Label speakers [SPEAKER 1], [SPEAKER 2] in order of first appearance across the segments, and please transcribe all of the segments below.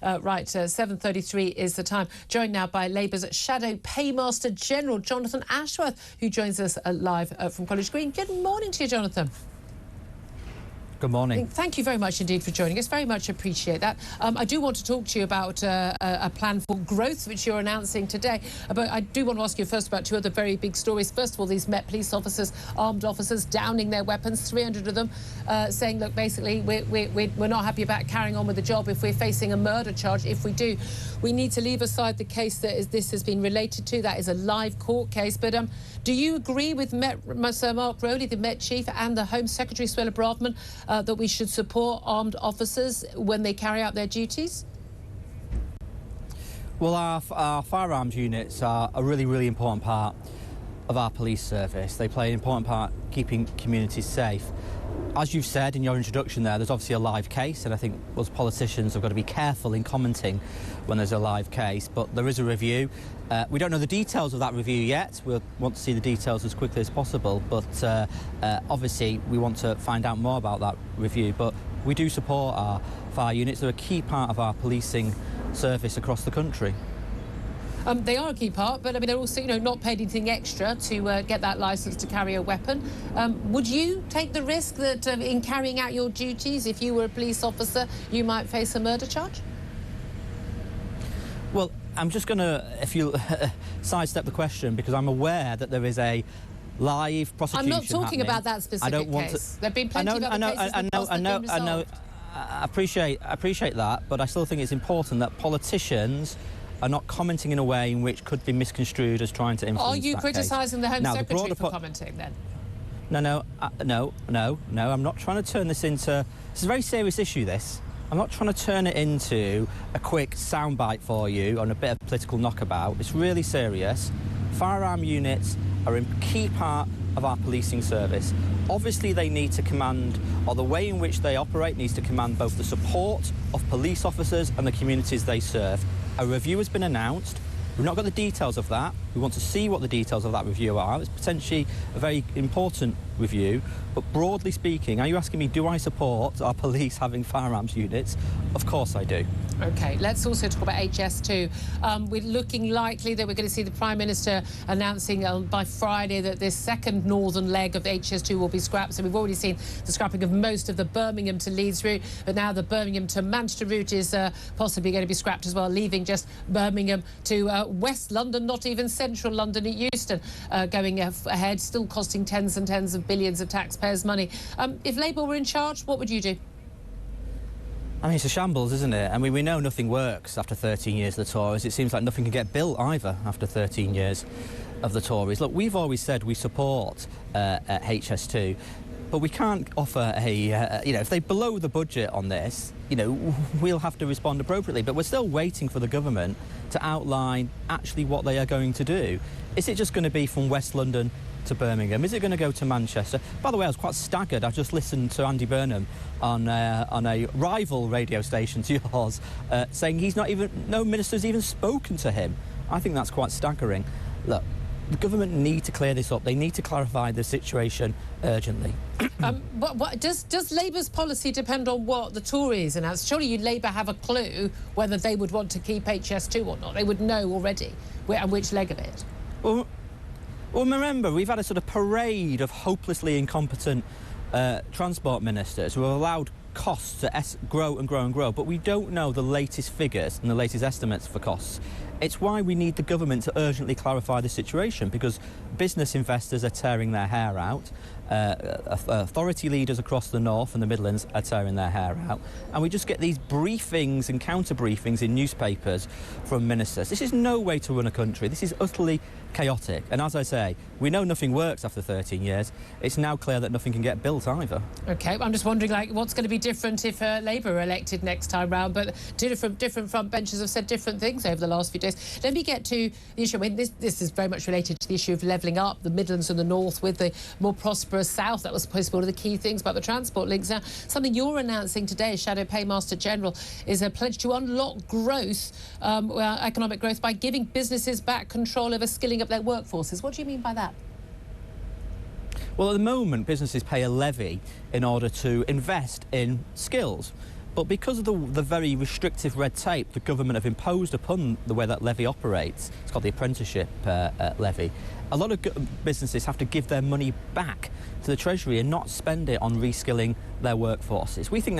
[SPEAKER 1] Right, 7:33 is the time. Joined now by Labour's Shadow Paymaster General, Jonathan Ashworth, who joins us live from College Green. Good morning to you, Jonathan.
[SPEAKER 2] Good morning.
[SPEAKER 1] Thank you very much indeed for joining us. Very much appreciate that. I do want to talk to you about a plan for growth, which you're announcing today. But I do want to ask you first about two other very big stories. First of all, these Met police officers, armed officers, downing their weapons, 300 of them, saying, look, basically, we're not happy about carrying on with the job if we're facing a murder charge. If we do, we need to leave aside the case that this has been related to. That is a live court case. But do you agree with Sir Mark Rowley, the Met Chief, and the Home Secretary, Suella Braverman, that we should support armed officers when they carry out their duties?
[SPEAKER 2] Well, our firearms units are a really, really important part of our police service. They play an important part keeping communities safe. As you've said in your introduction there, there's obviously a live case, and I think us politicians have got to be careful in commenting when there's a live case, but there is a review. We don't know the details of that review yet. We'll want to see the details as quickly as possible, but obviously we want to find out more about that review. But we do support our fire units. They're a key part of our policing service across the country.
[SPEAKER 1] They are a key part, but I mean, they're also, not paid anything extra to get that licence to carry a weapon. Would you take the risk that in carrying out your duties, if you were a police officer, you might face a murder charge?
[SPEAKER 2] Well, I'm just going to, if you sidestep the question, because I'm aware that there is a live prosecution.
[SPEAKER 1] I'm not talking about that specific case. There have been plenty of other cases in the past that have been resolved.
[SPEAKER 2] I appreciate that, but I still think it's important that politicians are not commenting in a way in which could be misconstrued as trying to influence.
[SPEAKER 1] Are you criticising the Home Secretary for commenting then?
[SPEAKER 2] No, I'm not trying to turn this into... It's a very serious issue, this. I'm not trying to turn it into a quick soundbite for you on a bit of political knockabout. It's really serious. Firearm units are a key part of our policing service. Obviously, they need to command, or the way in which they operate needs to command both the support of police officers and the communities they serve. A review has been announced. We've not got the details of that. We want to see what the details of that review are. It's potentially a very important review. But broadly speaking, are you asking me, do I support our police having firearms units? Of course I do.
[SPEAKER 1] OK, let's also talk about HS2. We're looking likely that we're going to see the Prime Minister announcing by Friday that this second northern leg of HS2 will be scrapped. So we've already seen the scrapping of most of the Birmingham to Leeds route, but now the Birmingham to Manchester route is possibly going to be scrapped as well, leaving just Birmingham to West London, not even central London at Euston, going ahead, still costing tens and tens of billions of taxpayers' money. If Labour were in charge, what would you do?
[SPEAKER 2] I mean, it's a shambles, isn't it? I mean, we know nothing works after 13 years of the Tories. It seems like nothing can get built either after 13 years of the Tories. Look, we've always said we support HS2, but we can't offer a, if they blow the budget on this, we'll have to respond appropriately. But we're still waiting for the government to outline actually what they are going to do. Is it just going to be from West London to Birmingham? Is it going to go to Manchester? By the way, I was quite staggered. I just listened to Andy Burnham on a rival radio station to yours, saying no minister's even spoken to him. I think that's quite staggering. Look, the government need to clear this up. They need to clarify the situation urgently.
[SPEAKER 1] Does Labour's policy depend on what the Tories announce? Surely Labour have a clue whether they would want to keep HS2 or not. They would know already which leg of it.
[SPEAKER 2] Well, remember, we've had a sort of parade of hopelessly incompetent transport ministers who have allowed costs to grow and grow and grow, but we don't know the latest figures and the latest estimates for costs. It's why we need the government to urgently clarify the situation, because business investors are tearing their hair out, authority leaders across the North and the Midlands are tearing their hair out, and we just get these briefings and counter-briefings in newspapers from ministers. This is no way to run a country. This is utterly chaotic. And as I say, we know nothing works after 13 years. It's now clear that nothing can get built either. OK, I'm just wondering, what's going to be different if Labour are elected next time round? But different front benches have said different things over the last few days. Let me get to the issue. I mean, this is very much related to the issue of levelling up the Midlands and the North with the more prosperous South. That was supposed to be one of the key things about the transport links. Now, something you're announcing today, Shadow Paymaster General, is a pledge to unlock growth, economic growth, by giving businesses back control over skilling up their workforces. What do you mean by that? Well, at the moment, businesses pay a levy in order to invest in skills. But because of the very restrictive red tape the government have imposed upon the way that levy operates, it's called the apprenticeship levy, a lot of businesses have to give their money back to the Treasury and not spend it on reskilling their workforces. We think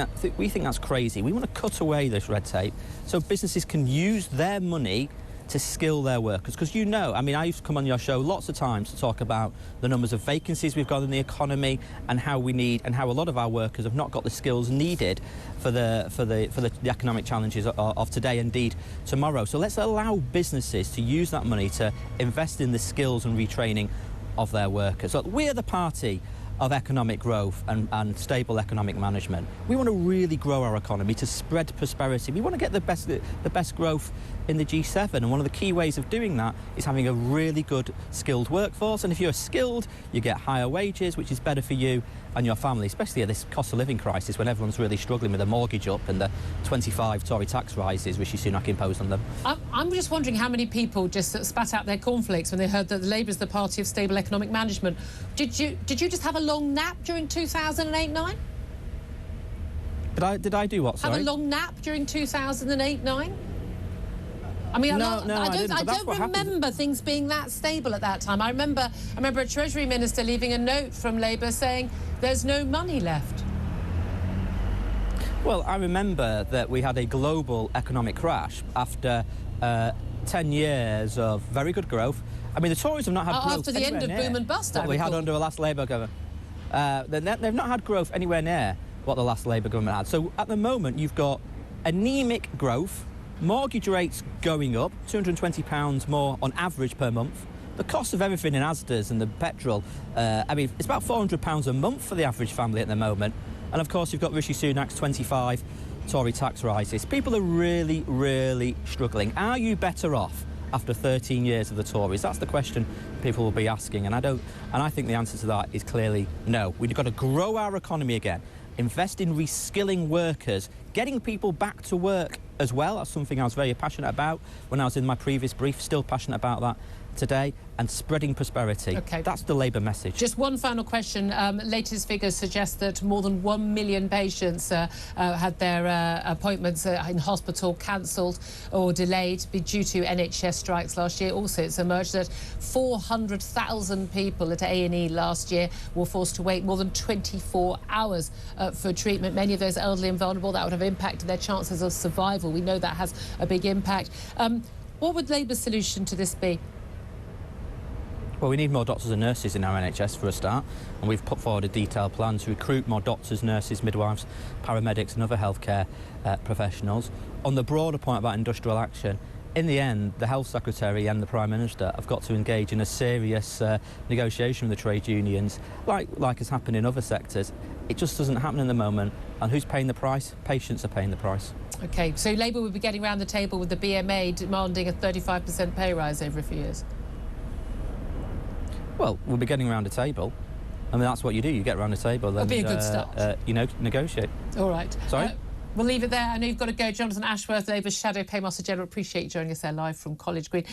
[SPEAKER 2] that's crazy. We want to cut away this red tape so businesses can use their money to skill their workers. Because you know, I mean, I used to come on your show lots of times to talk about the numbers of vacancies we've got in the economy and how a lot of our workers have not got the skills needed for the economic challenges of today, indeed tomorrow. So let's allow businesses to use that money to invest in the skills and retraining of their workers. Look, we're the party of economic growth and stable economic management. We want to really grow our economy to spread prosperity. We want to get the best growth in the G7, and one of the key ways of doing that is having a really good skilled workforce. And if you're skilled, you get higher wages, which is better for you and your family, especially at this cost of living crisis when everyone's really struggling with a mortgage up and the 25 Tory tax rises Rishi Sunak imposed on them.
[SPEAKER 1] I'm just wondering how many people just spat out their cornflakes when they heard that Labour is the party of stable economic management. Did you just have a long nap during 2008-9?
[SPEAKER 2] Did I do what, sorry?
[SPEAKER 1] Have a long nap during 2008-9? I mean, I don't remember things being that stable at that time. I remember a Treasury Minister leaving a note from Labour saying there's no money left.
[SPEAKER 2] Well, I remember that we had a global economic crash after 10 years of very good growth. I mean, the Tories have not had growth
[SPEAKER 1] after the end of boom and bust,
[SPEAKER 2] what we had under the last Labour government. They've not had growth anywhere near what the last Labour government had. So at the moment, you've got anemic growth, mortgage rates going up, £220 more on average per month. The cost of everything in Asda's and the petrol, I mean, it's about £400 a month for the average family at the moment. And of course, you've got Rishi Sunak's 25 Tory tax rises. People are really, really struggling. Are you better off after 13 years of the Tories? That's the question people will be asking, and I think the answer to that is clearly no. We've got to grow our economy again, invest in reskilling workers, getting people back to work as well. That's something I was very passionate about when I was in my previous brief, still passionate about that today, and spreading prosperity.
[SPEAKER 1] Okay.
[SPEAKER 2] That's the Labour message.
[SPEAKER 1] Just one final question. Latest figures suggest that more than 1 million patients had their appointments in hospital cancelled or delayed due to NHS strikes last year. Also, it's emerged that 400,000 people at A&E last year were forced to wait more than 24 hours for treatment. Many of those elderly and vulnerable, that would have impacted their chances of survival. We know that has a big impact. What would Labour's solution to this be?
[SPEAKER 2] Well, we need more doctors and nurses in our NHS for a start, and we've put forward a detailed plan to recruit more doctors, nurses, midwives, paramedics and other healthcare professionals. On the broader point about industrial action, in the end, the Health Secretary and the Prime Minister have got to engage in a serious negotiation with the trade unions, like has happened in other sectors. It just doesn't happen in the moment, and who's paying the price? Patients are paying the price. OK,
[SPEAKER 1] so Labour would be getting round the table with the BMA demanding a 35% pay rise over a few years?
[SPEAKER 2] Well, we'll be getting around a table. I mean, that's what you do. You get around a table and
[SPEAKER 1] be a good start.
[SPEAKER 2] You know, negotiate.
[SPEAKER 1] All right.
[SPEAKER 2] Sorry?
[SPEAKER 1] We'll leave it there. I know you've got to go. Jonathan Ashworth, Labour's Shadow Paymaster General. Appreciate you joining us there live from College Green.